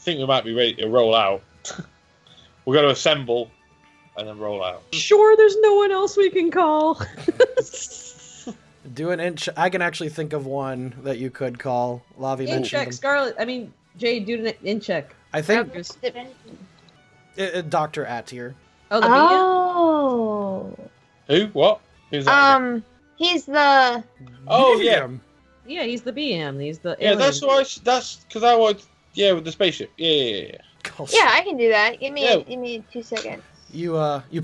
think we might be ready to roll out. We're going to assemble and then roll out. Sure, there's no one else we can call. Do an inch. I can actually think of one that you could call. Lavi mentioned Incheck, them. Scarlet. I mean, Jade, do an incheck. I think Dimension. Dr. Atear. Oh, the Oh. Who? What? Who's that again? He's the. Oh, yeah. Yeah, he's the BM. He's the Yeah, alien. that's why. That's because I was. Yeah, with the spaceship. Yeah. Yeah, I can do that. Give Yeah. me 2 seconds. You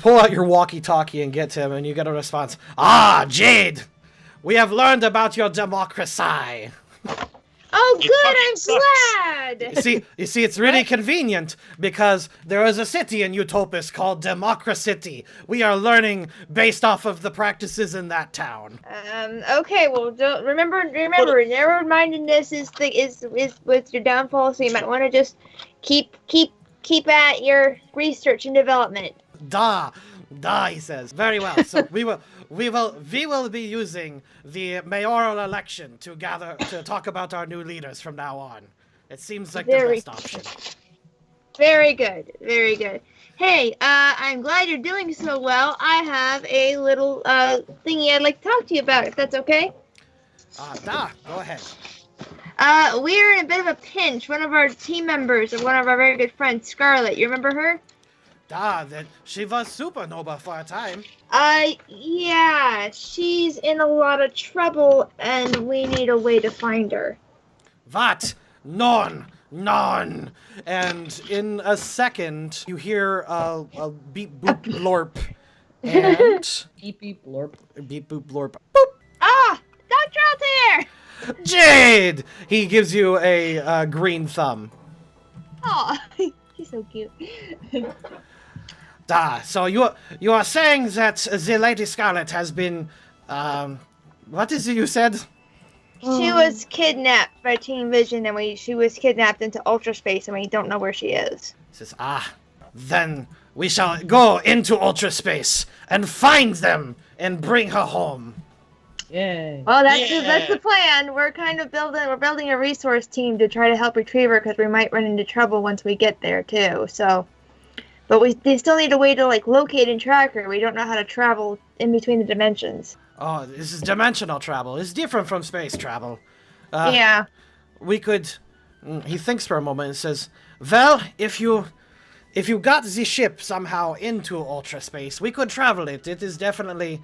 pull out your walkie-talkie and get to him, and you get a response. Ah, Jade! We have learned about your democracy. Oh, It good! fucking I'm glad. You see, it's really convenient because there is a city in Utopus called Democracy. We are learning based off of the practices in that town. Okay. Well, don't remember. Narrow-mindedness is with your downfall. So you might want to just keep at your research and development. Da, he says. Very well. So we will be using the mayoral election to talk about our new leaders from now on. It seems like the best option. Very good. Very good. Hey, I'm glad you're doing so well. I have a little thingy I'd like to talk to you about, if that's okay. Go ahead. We're in a bit of a pinch. One of our team members, or one of our very good friends, Scarlet. You remember her? That she was supernova for a time. Yeah, she's in a lot of trouble, and we need a way to find her. What? None. And in a second, you hear a beep boop blorp, and Beep beep blorp. beep boop blorp. Boop. Ah, Dr. Altair! Jade! He gives you a green thumb. Oh, he's so cute. So you are saying that the Lady Scarlet has been, what is it you said? She was kidnapped by Team Vision, and she was kidnapped into ultra space, and we don't know where she is. He says, then we shall go into ultra space and find them and bring her home. Yay. Well, that's the plan. We're building a resource team to try to help retrieve her, because we might run into trouble once we get there too. So, but they still need a way to locate and track her. We don't know how to travel in between the dimensions. Oh, this is dimensional travel. It's different from space travel. Yeah. We could. He thinks for a moment and says, "Well, if you got the ship somehow into ultra space, we could travel it. It is definitely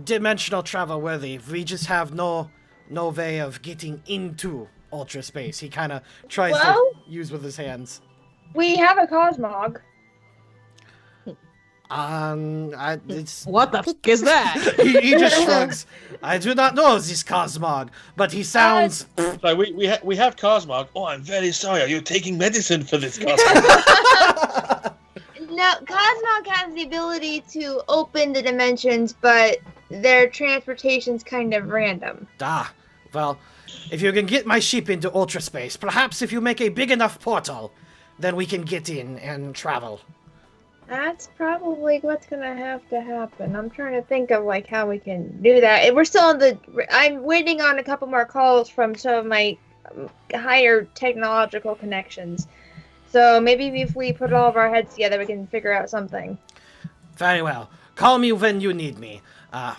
dimensional travel worthy. We just have no way of getting into ultra space." He kind of tries to use with his hands. We have a cosmog. What the fuck is that? he just shrugs. I do not know this cosmog, but he sounds. So we have Cosmog. Oh, I'm very sorry. Are you taking medicine for this Cosmog? No, Cosmog has the ability to open the dimensions, but their transportation's kind of random. Well, if you can get my ship into ultra space, perhaps if you make a big enough portal, then we can get in and travel. That's probably what's gonna have to happen. I'm trying to think of how we can do that. We're still I'm waiting on a couple more calls from some of my higher technological connections. So maybe if we put all of our heads together, we can figure out something. Very well. Call me when you need me.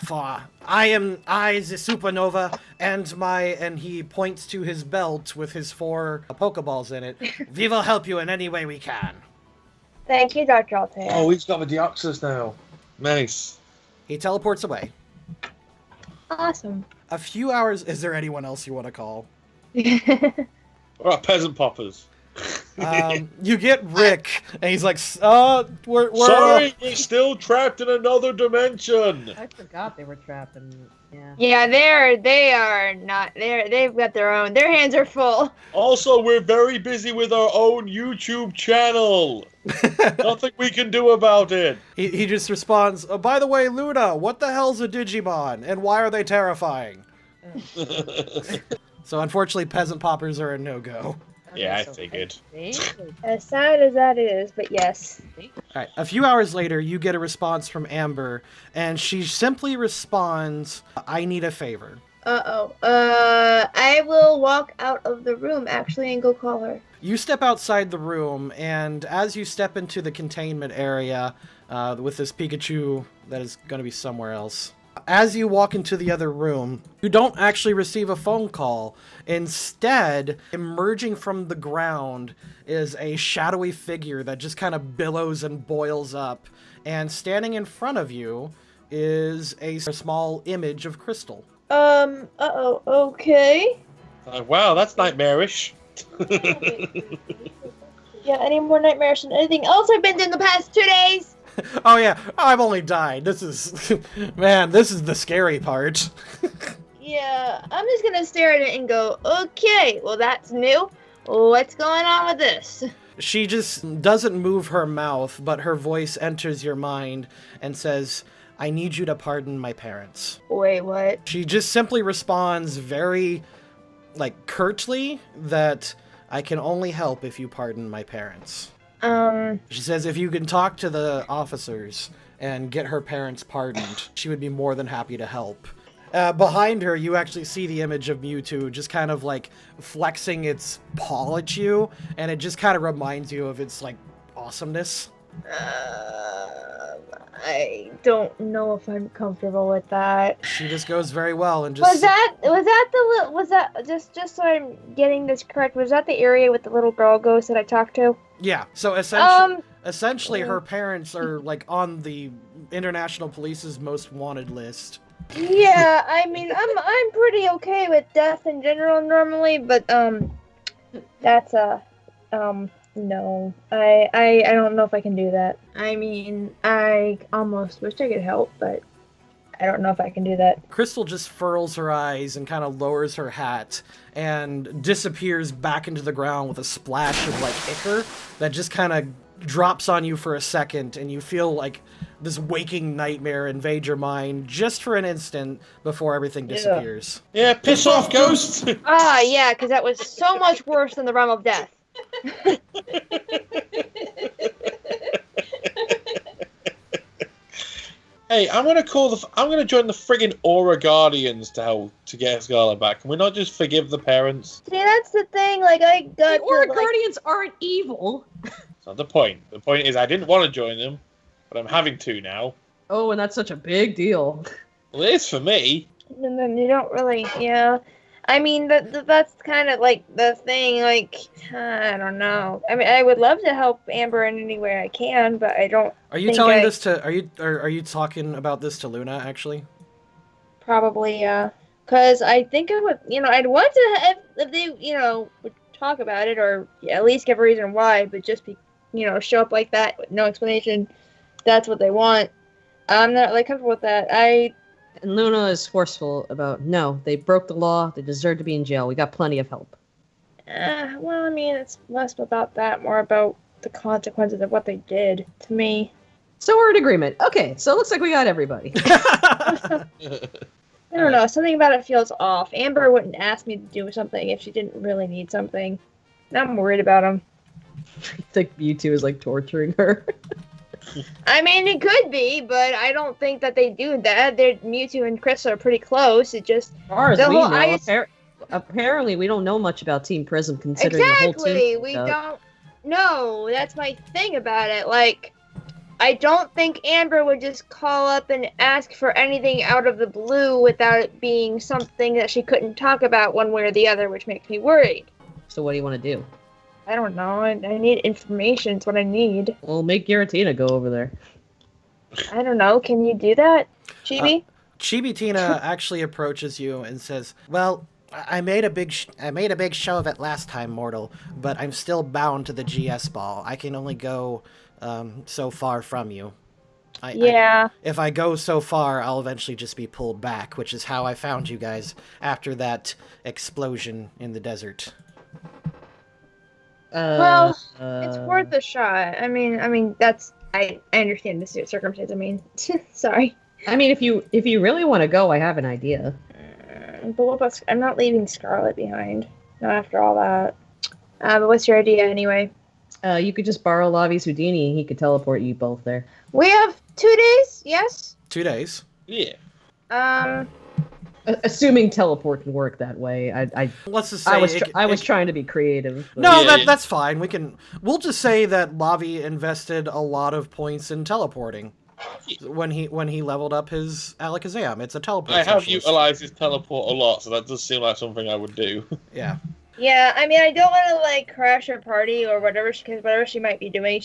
For I the supernova, and he points to his belt with his 4 Pokeballs in it. We will help you in any way we can. Thank you, Dr. Altair. Oh, he's got the Deoxys now. Nice. He teleports away. Awesome. A few hours. Is there anyone else you want to call? What about peasant poppers? You get Rick, and he's like, we're Sorry, we're still trapped in another dimension. I forgot they were trapped in. Yeah. Yeah, they are not. They've got their hands are full. Also, we're very busy with our own YouTube channel. Nothing we can do about it. He just responds, by the way, Luna, what the hell's a Digimon, and why are they terrifying? So unfortunately, peasant poppers are a no-go. Yeah, I figured. As sad as that is, but yes. Alright, a few hours later, you get a response from Amber, and she simply responds, I need a favor. I will walk out of the room, actually, and go call her. You step outside the room, and as you step into the containment area with this Pikachu that is going to be somewhere else, as you walk into the other room, you don't actually receive a phone call. Instead, emerging from the ground is a shadowy figure that just kind of billows and boils up, and standing in front of you is a small image of Crystal. Okay. Wow, that's nightmarish. Yeah, any more nightmarish than anything else I've been in the past 2 days? Oh yeah, I've only died. This is... Man, this is the scary part. Yeah, I'm just gonna stare at it and go, okay, well that's new. What's going on with this? She just doesn't move her mouth, but her voice enters your mind and says, I need you to pardon my parents. Wait, what? She just simply responds very, curtly that I can only help if you pardon my parents. She says if you can talk to the officers and get her parents pardoned, she would be more than happy to help. Behind her, you actually see the image of Mewtwo just kind of, flexing its paw at you, and it just kind of reminds you of its, awesomeness. I don't know if I'm comfortable with that. She just goes very well and just... Was that just so I'm getting this correct, was that the area with the little girl ghost that I talked to? Yeah, so essentially her parents are, on the International Police's most wanted list. Yeah, I mean, I'm pretty okay with death in general normally, but, that's, no. I don't know if I can do that. I mean, I almost wish I could help, but I don't know if I can do that. Crystal just furls her eyes and kind of lowers her hat and disappears back into the ground with a splash of, ichor that just kind of drops on you for a second, and you feel like this waking nightmare invade your mind just for an instant before everything disappears. Yeah, piss off, ghosts! Yeah, because that was so much worse than the realm of death. Hey, I'm gonna join the friggin' Aura Guardians to get Scarlet back. Can we not just forgive the parents? See, that's the thing. I got The Aura Guardians aren't evil. That's not the point. The point is I didn't want to join them, but I'm having to now. Oh, and that's such a big deal. Well, it is for me. And then you don't really, yeah. I mean, that's kind of the thing. I don't know. I mean, I would love to help Amber in any way I can, but I don't. Are you telling this to? Are you talking about this to Luna actually? Probably, yeah. Because I think I would, I'd want to if they, would talk about it or at least give a reason why, but just be, show up like that with no explanation. That's what they want. I'm not comfortable with that. And Luna is forceful about, no, they broke the law, they deserve to be in jail, we got plenty of help. Well, I mean, it's less about that, more about the consequences of what they did to me. So we're in agreement. Okay, so it looks like we got everybody. I don't know, something about it feels off. Amber wouldn't ask me to do something if she didn't really need something. Now I'm worried about him. I think Mewtwo is torturing her. I mean, it could be, but I don't think that they do that. Mewtwo and Crystal are pretty close. It just... As far as we know, apparently we don't know much about Team Prism considering the whole team. Exactly, we don't know. That's my thing about it. I don't think Amber would just call up and ask for anything out of the blue without it being something that she couldn't talk about one way or the other, which makes me worried. So what do you want to do? I don't know. I need information. It's what I need. Well, make Giratina go over there. I don't know. Can you do that, Chibi? Chibi-Tina actually approaches you and says, "Well, I made a big show of it last time, mortal, but I'm still bound to the GS ball. I can only go so far from you. If I go so far, I'll eventually just be pulled back, which is how I found you guys after that explosion in the desert." Well, it's worth a shot. I mean, that's I understand the circumstance. I mean, sorry. I mean, if you really want to go, I have an idea. But what about? I'm not leaving Scarlet behind. Not after all that. But what's your idea anyway? You could just borrow Lavi's Houdini, and he could teleport you both there. We have 2 days. Yes. 2 days. Yeah. Assuming teleport can work that way, Let's just say I was trying to be creative. But... No, Yeah, that's fine. We'll just say that Lavi invested a lot of points in teleporting when he leveled up his Alakazam. It's a teleport. I have specialist. utilized his teleport a lot, so that does seem like something I would do. Yeah. Yeah, I mean, I don't want to like crash her party or whatever, because whatever she might be doing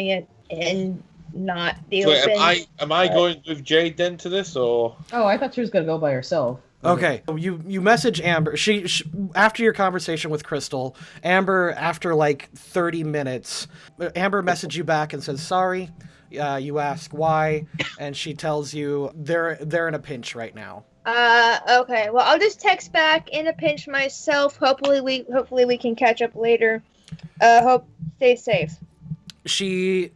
it in not the So open. am I going with Jade then to this, or? Oh, I thought she was gonna go by herself. Okay, you message Amber. She after your conversation with Crystal, Amber, after like 30 minutes, Amber messaged you back and says sorry. You ask why, and she tells you they're in a pinch right now. Okay. Well, I'll just text back in a pinch myself. Hopefully we can catch up later. Stay safe. She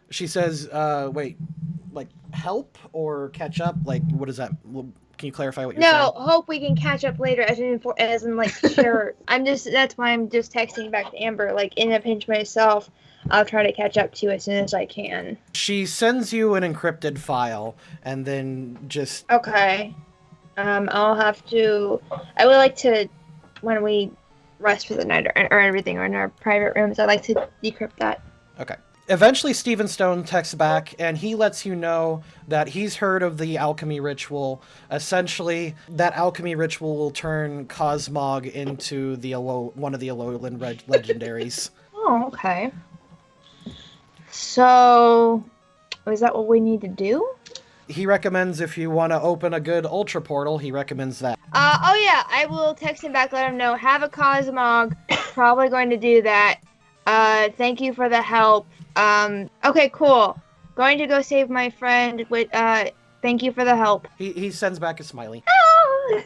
says, wait, like help or catch up? Like what is that? Can you clarify what you're saying? No, hope we can catch up later. As in like sure. That's why I'm just texting back to Amber. Like in a pinch myself. I'll try to catch up to you as soon as I can. She sends you an encrypted file, and then just... Okay. I would like to, when we rest for the night or everything, or in our private rooms, I'd like to decrypt that. Okay. Eventually, Stephen Stone texts back, and he lets you know that he's heard of the alchemy ritual. Essentially, that alchemy ritual will turn Cosmog into one of the Alolan legendaries. Oh, okay. So, is that what we need to do? He recommends if you want to open a good Ultra Portal, he recommends that. Oh yeah, I will text him back, let him know. Have a Cosmog. Probably going to do that. Thank you for the help. Okay, cool. Going to go save my friend. Thank you for the help. He sends back a smiley. Oh!